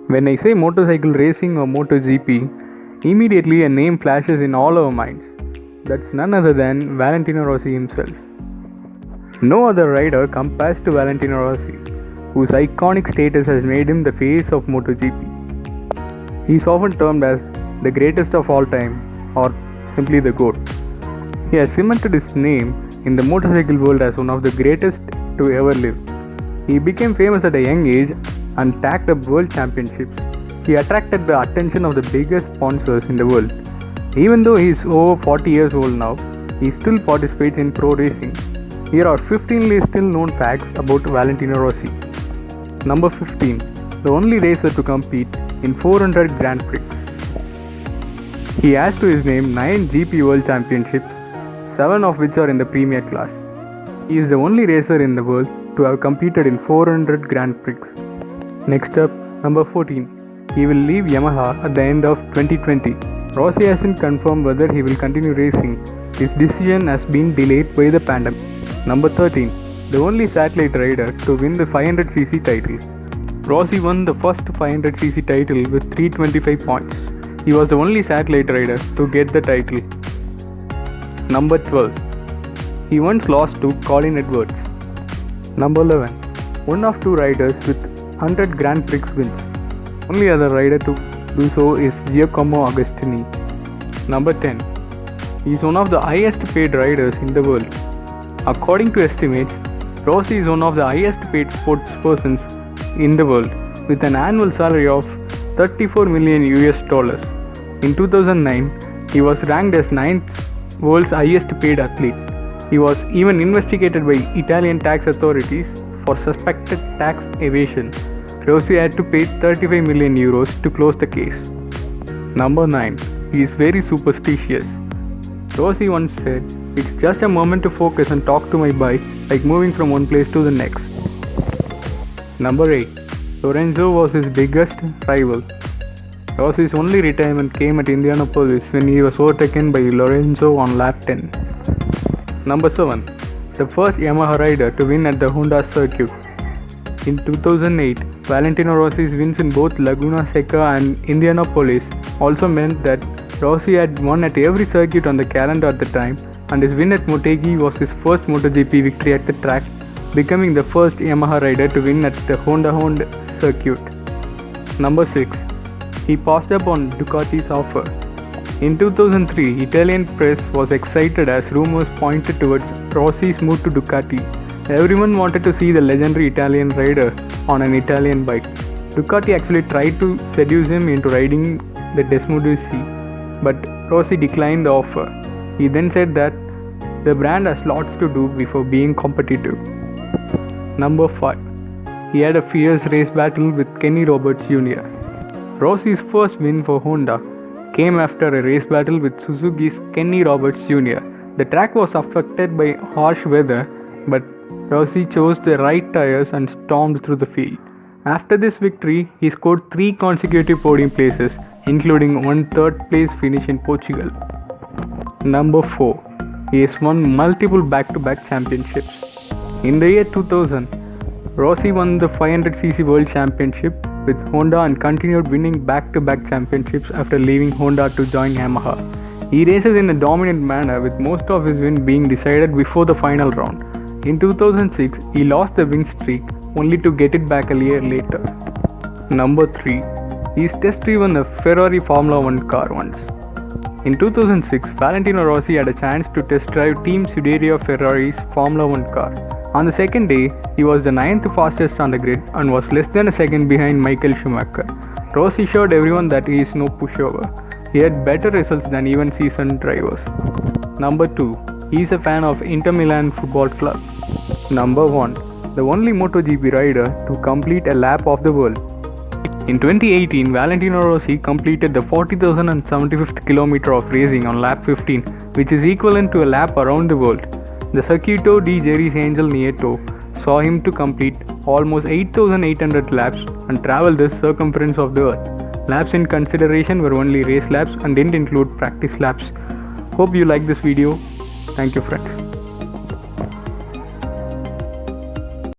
When I say motorcycle racing or MotoGP, immediately a name flashes in all our minds. That's none other than Valentino Rossi himself. No other rider compares to Valentino Rossi, whose iconic status has made him the face of MotoGP. He is often termed as the greatest of all time or simply the GOAT. He has cemented his name in the motorcycle world as one of the greatest to ever live. He became famous at a young age and tacked up world championships. He attracted the attention of the biggest sponsors in the world. Even though he is over 40 years old now, he still participates in pro racing. Here are 15 still known facts about Valentino Rossi. Number 15. The only racer to compete in 400 Grand Prix. He has to his name 9 GP World Championships, 7 of which are in the Premier class. He is the only racer in the world to have competed in 400 Grand Prix. Next up, number 14. He will leave Yamaha at the end of 2020. Rossi hasn't confirmed whether he will continue racing. His decision has been delayed by the pandemic. Number 13. The only satellite rider to win the 500cc title. Rossi won the first 500cc title with 325 points. He was the only satellite rider to get the title. Number 12. He once lost to Colin Edwards. Number 11. One of two riders with 100 Grand Prix wins. Only other rider to do so is Giacomo Agostini. Number 10. He is one of the highest paid riders in the world. According to estimates, Rossi is one of the highest paid sports persons in the world with an annual salary of $34 million. In 2009, he was ranked as 9th world's highest paid athlete. He was even investigated by Italian tax authorities for suspected tax evasion. Rossi had to pay 35 million euros to close the case. Number 9. He is very superstitious. Rossi once said, "It's just a moment to focus and talk to my bike, like moving from one place to the next." Number 8. Lorenzo was his biggest rival. Rossi's only retirement came at Indianapolis when he was overtaken by Lorenzo on lap 10. Number 7. The first Yamaha rider to win at the Honda circuit. In 2008, Valentino Rossi's wins in both Laguna Seca and Indianapolis also meant that Rossi had won at every circuit on the calendar at the time, and his win at Motegi was his first MotoGP victory at the track, becoming the first Yamaha rider to win at the Honda circuit. Number 6. He passed up on Ducati's offer. In 2003, Italian press was excited as rumors pointed towards Rossi's move to Ducati. Everyone wanted to see the legendary Italian rider on an Italian bike. Ducati actually tried to seduce him into riding the Desmosedici, but Rossi declined the offer. He then said that the brand has lots to do before being competitive. Number 5. He had a fierce race battle with Kenny Roberts Jr. Rossi's first win for Honda came after a race battle with Suzuki's Kenny Roberts Jr. The track was affected by harsh weather, but Rossi chose the right tires and stormed through the field. After this victory, he scored 3 consecutive podium places, including one third-place finish in Portugal. Number 4. He has won multiple back-to-back championships. In the year 2000, Rossi won the 500cc World Championship with Honda and continued winning back-to-back championships after leaving Honda to join Yamaha. He races in a dominant manner, with most of his wins being decided before the final round. In 2006, he lost the win streak only to get it back a year later. Number 3. He's test-driven a Ferrari Formula 1 car once. In 2006, Valentino Rossi had a chance to test drive Team Scuderia Ferrari's Formula 1 car. On the second day, he was the 9th fastest on the grid and was less than a second behind Michael Schumacher. Rossi showed everyone that he is no pushover. He had better results than even seasoned drivers. Number 2. He is a fan of Inter Milan Football Club. Number 1. The only MotoGP rider to complete a lap of the world. In 2018, Valentino Rossi completed the 40,075th kilometer of racing on lap 15, which is equivalent to a lap around the world. The Circuito di Jerez Angel Nieto saw him to complete almost 8,800 laps and travel the circumference of the earth. Laps in consideration were only race laps and didn't include practice laps. Hope you like this video. Thank you, friends.